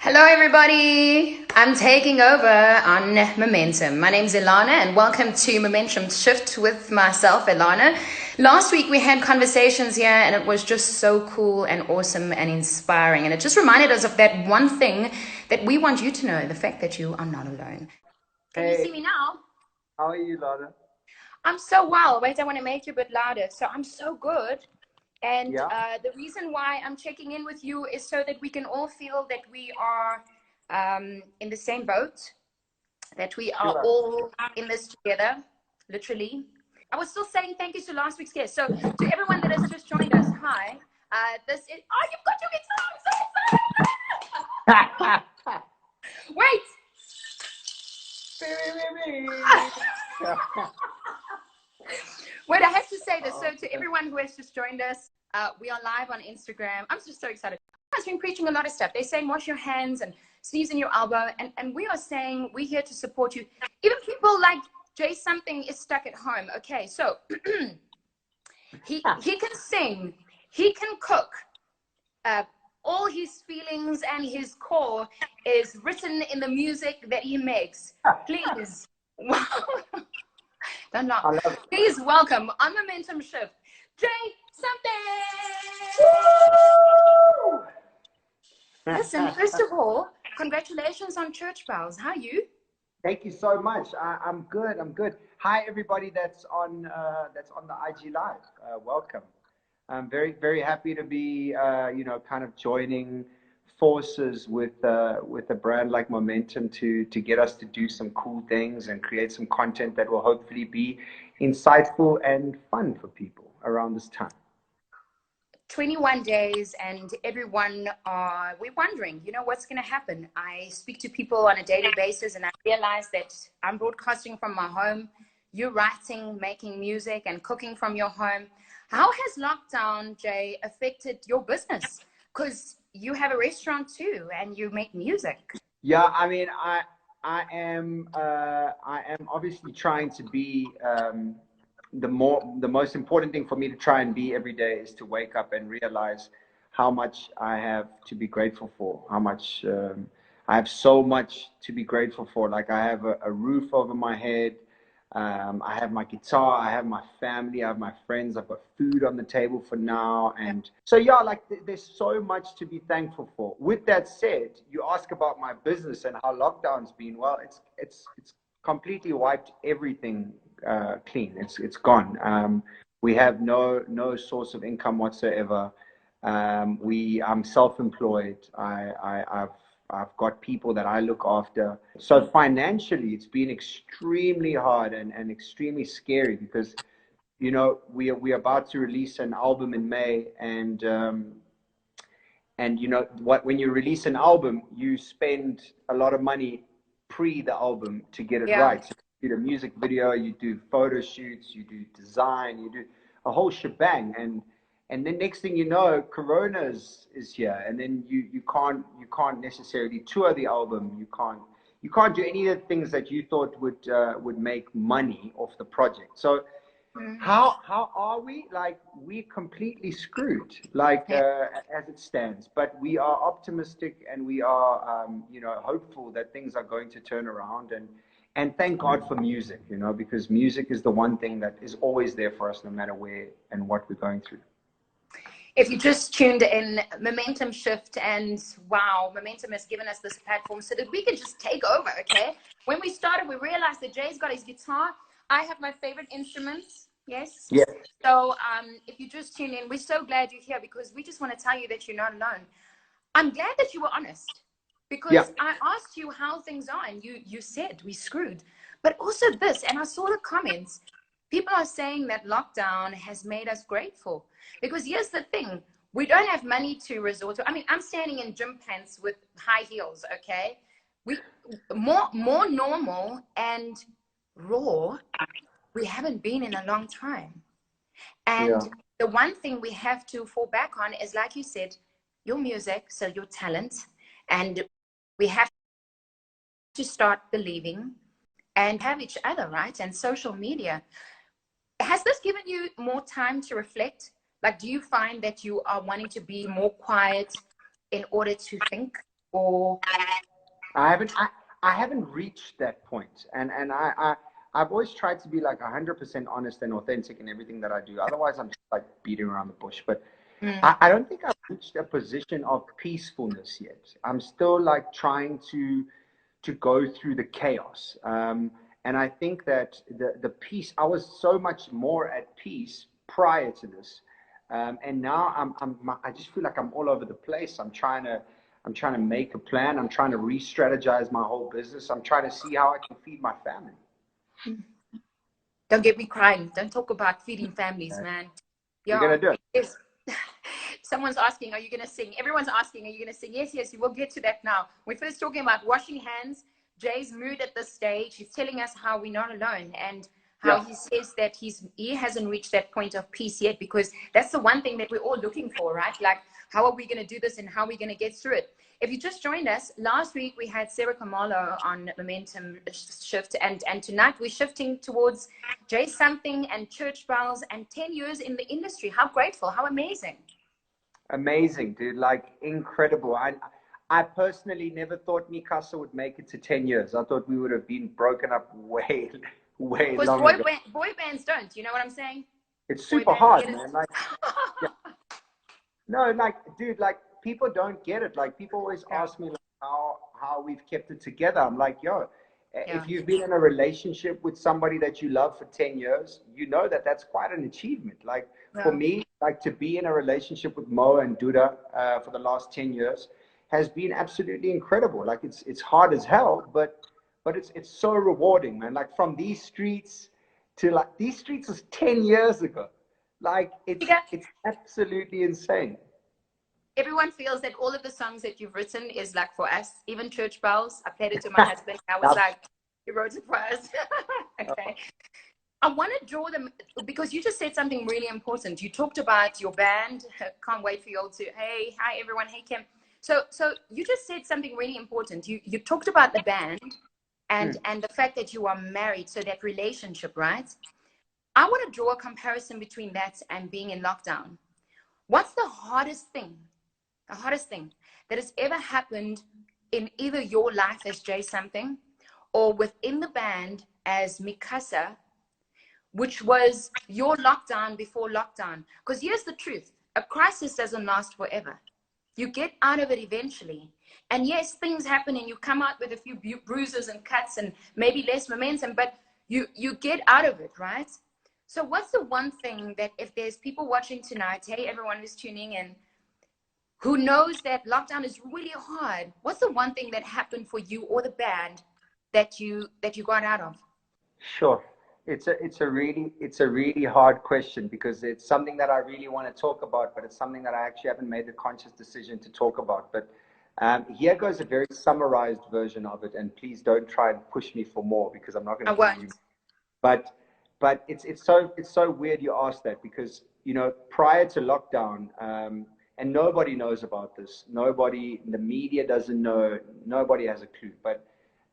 Hello, everybody. I'm taking over on Momentum. My name's Elana, and welcome to Momentum Shift with myself, Elana. Last week, we had conversations here, and it was just so cool and awesome and inspiring. And it just reminded us of that one thing that we want you to know, the fact that you are not alone. Can you see me now? How are you, Lana? I'm so well. Wait, I want to make you a bit louder. So I'm so good. And Yeah. the reason why I'm checking in with you is so that we can all feel that we are in the same boat, that we are Sure. all in this together, literally. I was still saying thank you to last week's guest. So to everyone that has just joined us, hi. This is, oh, you've got your guitar. I'm so excited. Wait. Wait, I have to say this. So to everyone who has just joined us, we are live on Instagram. I'm just so excited. I've been preaching a lot of stuff. They're saying wash your hands and sneeze in your elbow. And we are saying we're here to support you. Even people like Jay Something is stuck at home. Okay, so he can sing. He can cook. All his feelings and his core is written in the music that he makes. Please. Wow. Don't laugh. Please welcome on Momentum Shift, Jay Something. Listen, first of all, congratulations on church bells. How are you? Thank you so much. I'm good. I'm good. Hi, everybody that's on the IG Live. Welcome. I'm very happy to be kind of joining forces with a brand like Momentum to get us to do some cool things and create some content that will hopefully be insightful and fun for people around this time. 21 days and everyone we're wondering, what's going to happen. I speak to people on a daily basis and I realize that I'm broadcasting from my home. You're writing, making music and cooking from your home. How has lockdown, Jay, affected your business? Because you have a restaurant too and you make music. Yeah, I mean, I am obviously trying to be the most important thing for me to try and be every day is to wake up and realize how much I have to be grateful for, how much I have so much to be grateful for. Like I have a roof over my head. I have my guitar, I have my family, I have my friends, I've got food on the table for now. And so, yeah, like there's so much to be thankful for. With that said, you ask about my business and how lockdown's been. Well, it's completely wiped everything clean. It's gone. We have no source of income whatsoever. I'm self-employed. I've got people that I look after. So financially, it's been extremely hard and extremely scary because, we're about to release an album in May, and when you release an album, you spend a lot of money pre the album to get it right. So you do the music video, you do photo shoots, you do design, you do a whole shebang, and then next thing you know, Corona is here, and then you can't necessarily tour the album. You can't do any of the things that you thought would make money off the project. So how are we? Like we're completely screwed, like as it stands. But we are optimistic and we are hopeful that things are going to turn around, and thank God for music, because music is the one thing that is always there for us no matter where and what we're going through. If you just tuned in, Momentum Shift, and wow, Momentum has given us this platform so that we can just take over, okay? When we started, we realized that Jay's got his guitar. I have my favorite instruments, yes? Yeah. So if you just tune in, we're so glad you're here because we just want to tell you that you're not alone. I'm glad that you were honest because I asked you how things are and you said we screwed. But also this, and I saw the comments, people are saying that lockdown has made us grateful. Because here's the thing, we don't have money to resort to. I mean, I'm standing in gym pants with high heels, okay? We more normal and raw, we haven't been in a long time. And the one thing we have to fall back on is, like you said, your music, so your talent. And we have to start believing and have each other, right? And social media. Has this given you more time to reflect? Like, do you find that you are wanting to be more quiet in order to think? or I haven't reached that point, and I've always tried to be like 100% honest and authentic in everything that I do. Otherwise, I'm just like beating around the bush. But I don't think I've reached a position of peacefulness yet. I'm still like trying to go through the chaos. And I think that the peace, I was so much more at peace prior to this. And now I just feel like I'm all over the place. I'm trying to make a plan. I'm trying to re-strategize my whole business. I'm trying to see how I can feed my family. Don't get me crying. Don't talk about feeding families, man. Yeah. You're going to do it. Yes. Someone's asking, are you going to sing? Everyone's asking, are you going to sing? Yes, you will get to that now. We're first talking about washing hands. Jay's mood at this stage. He's telling us how we're not alone and how he says that he hasn't reached that point of peace yet, because that's the one thing that we're all looking for, right? Like, how are we going to do this and how are we going to get through it? If you just joined us, last week we had Sarah Kamalo on Momentum Shift, and tonight we're shifting towards Jay Something and church bells and 10 years in the industry. How grateful, how amazing. Amazing, dude. Like, incredible. I personally never thought Mikasa would make it to 10 years. I thought we would have been broken up way because longer. Boy bands don't. You know what I'm saying? It's super hard, man. Like, no, like, dude, like, people don't get it. Like, people always ask me like, how we've kept it together. I'm like, yo, if you've been in a relationship with somebody that you love for 10 years, you know that that's quite an achievement. Like, for me, like, to be in a relationship with Mo and Duda for the last 10 years has been absolutely incredible. Like, it's hard as hell, but it's so rewarding, man. Like, from these streets to, like, these streets was 10 years ago. Like, it's absolutely insane. Everyone feels that all of the songs that you've written is like for us. Even Church Bells, I played it to my husband. I was like, you wrote it for us. Okay. I want to draw them, because you just said something really important. You talked about your band. Can't wait for you all to, hey, hi everyone, hey Kim. So you just said something really important. You talked about the band and the fact that you are married, so that relationship, right? I want to draw a comparison between that and being in lockdown. What's the hardest thing that has ever happened in either your life as Jay Something or within the band as Mikasa, which was your lockdown before lockdown? Because here's the truth. A crisis doesn't last forever. You get out of it eventually. And yes, things happen and you come out with a few bruises and cuts and maybe less momentum, but you get out of it, right? So what's the one thing that, if there's people watching tonight, hey, everyone who's tuning in, who knows that lockdown is really hard, what's the one thing that happened for you or the band that you got out of? Sure. It's a really hard question, because it's something that I really want to talk about, but it's something that I actually haven't made the conscious decision to talk about. But here goes a very summarized version of it, and please don't try and push me for more, because I'm not going to give you. But it's so weird you ask that, because, you know, prior to lockdown, and nobody knows about this. Nobody, the media doesn't know. Nobody has a clue. But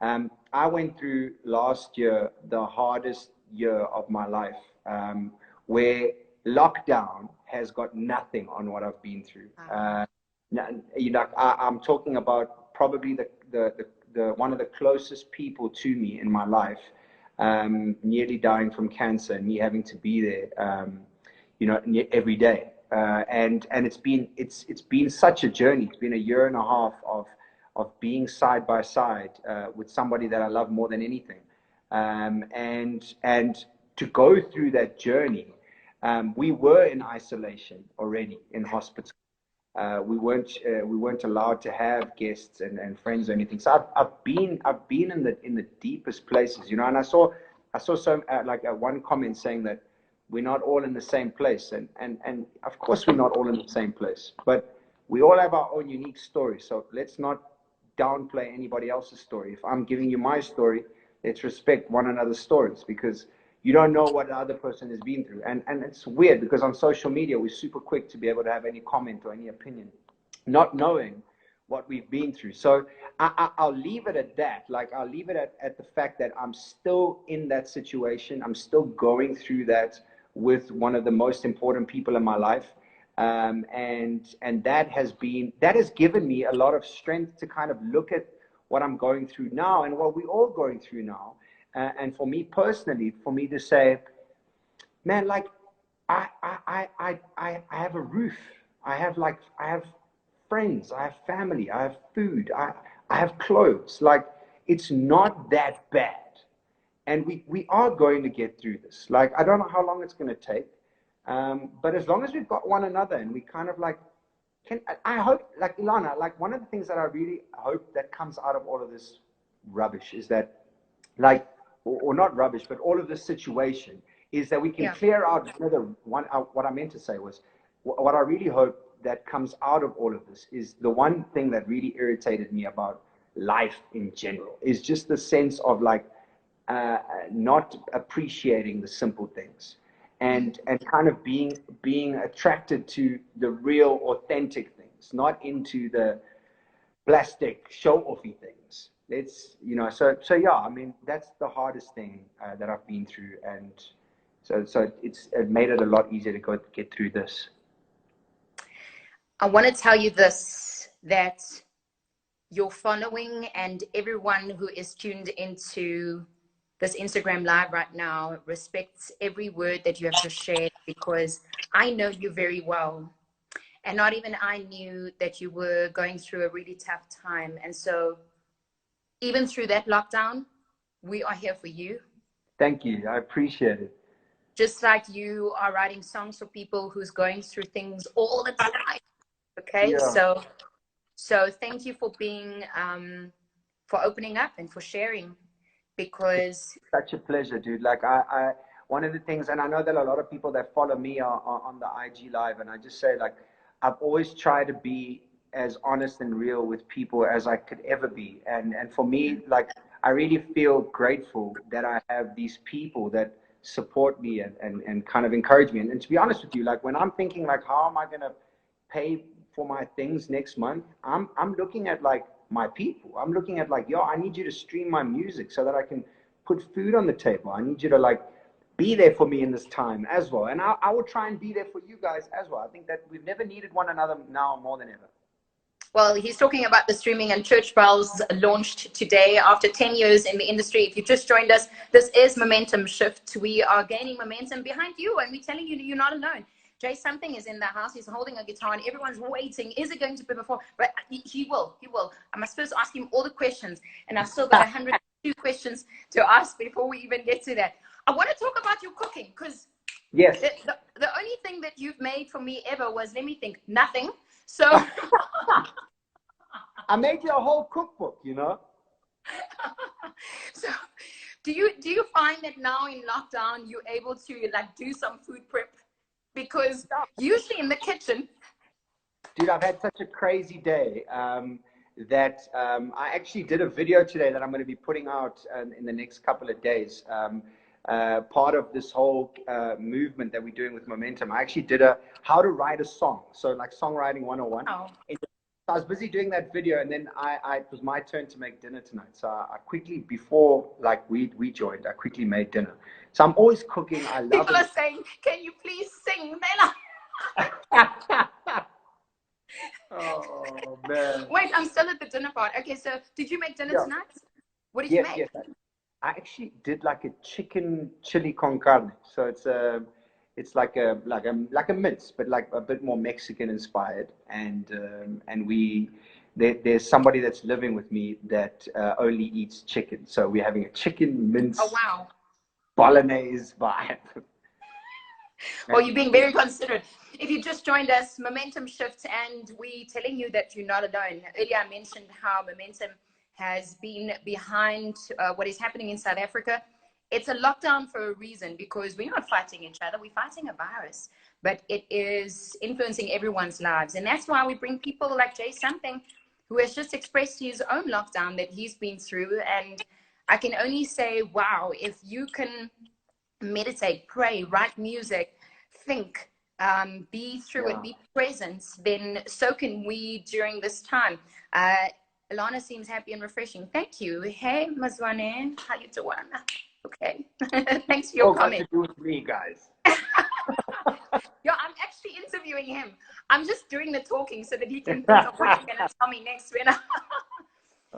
I went through last year the hardest year of my life, where lockdown has got nothing on what I've been through. You know, I'm talking about probably the one of the closest people to me in my life, nearly dying from cancer, and me having to be there, you know, every day. And it's been such a journey. It's been a year and a half of being side by side with somebody that I love more than anything. And to go through that journey, we were in isolation already in hospital. We weren't allowed to have guests and friends or anything. So I've been in the deepest places, you know. And I saw some one comment saying that we're not all in the same place, and of course we're not all in the same place, but we all have our own unique story. So let's not downplay anybody else's story. If I'm giving you my story, let's respect one another's stories, because you don't know what the other person has been through. And it's weird, because on social media we're super quick to be able to have any comment or any opinion, not knowing what we've been through. So I'll leave it at that. Like, I'll leave it at the fact that I'm still in that situation. I'm still going through that with one of the most important people in my life. And that has given me a lot of strength to kind of look at what I'm going through now and what we're all going through now. And for me personally, for me to say, man, like I have a roof. I have friends. I have family. I have food. I have clothes. Like, it's not that bad. And we are going to get through this. Like, I don't know how long it's going to take. But as long as we've got one another and we kind of like, I hope, like Elana, like one of the things that I really hope that comes out of all of this rubbish is that, like, or not rubbish, but all of this situation is that we can clear out what I meant to say was, what I really hope that comes out of all of this is the one thing that really irritated me about life in general is just the sense of like, not appreciating the simple things. And kind of being attracted to the real authentic things, not into the plastic show-offy things. It's, you know, so yeah, I mean, that's the hardest thing that I've been through, and so it made it a lot easier to get through this. I want to tell you this, that your following and everyone who is tuned into this Instagram live right now respects every word that you have just shared, because I know you very well. And not even I knew that you were going through a really tough time. And so even through that lockdown, we are here for you. Thank you. I appreciate it. Just like you are writing songs for people who's going through things all the time. Okay. Yeah. So thank you for being, for opening up and for sharing. Because it's such a pleasure, dude. Like I one of the things, and I know that a lot of people that follow me are on the IG live, and I just say, like, I've always tried to be as honest and real with people as I could ever be. And for me, like, I really feel grateful that I have these people that support me and kind of encourage me. And to be honest with you, like, when I'm thinking like, how am I gonna pay for my things next month, I'm looking at like my people. I'm looking at like, yo, I need you to stream my music so that I can put food on the table. I need you to like be there for me in this time as well. And I will try and be there for you guys as well. I think that we've never needed one another now more than ever. Well, he's talking about the streaming, and Church Bells launched today after 10 years in the industry. If you just joined us, this is Momentum Shift. We are gaining momentum behind you, and we're telling you you're not alone. Jay Something is in the house. He's holding a guitar, and everyone's waiting. Is it going to be before? But he will. I must first ask him all the questions, and I've still got 102 questions to ask before we even get to that. I want to talk about your cooking, because yes, the only thing that you've made for me ever was, let me think, nothing. So I made you a whole cookbook, you know. So do you find that now in lockdown you're able to like do some food prep? Because usually in the kitchen, dude, I've had such a crazy day that I actually did a video today that I'm going to be putting out in the next couple of days. Part of this whole movement that we're doing with Momentum, I actually did a how to write a song. So like songwriting 101. Oh. I was busy doing that video, and then it was my turn to make dinner tonight. So I quickly, before like we joined, I quickly made dinner. So I'm always cooking. I love People are saying, can you please sing, Bella? Oh, man. Wait, I'm still at the dinner part. Okay, so did you make dinner tonight? What did you make? Yes, I actually did like a chicken chili con carne. So it's like a mince, but like a bit more Mexican inspired. And there's somebody that's living with me that only eats chicken. So we're having a chicken mince. Oh wow. Bolognese vibe. Well, you're being very considerate. If you just joined us, Momentum Shift, and we're telling you that you're not alone. Earlier I mentioned how Momentum has been behind what is happening in South Africa. It's a lockdown for a reason, because we're not fighting each other, we're fighting a virus, but it is influencing everyone's lives. And that's why we bring people like Jay Something, who has just expressed his own lockdown that he's been through. And I can only say, wow, if you can meditate, pray, write music, think, be through it, be present, then so can we during this time. Elana seems happy and refreshing. Thank you. Hey, Mazwane, how you doing? Okay. Thanks for your comment. Got to do with me, guys. Yeah, I'm actually interviewing him. I'm just doing the talking so that he can think of what you're going to tell me next.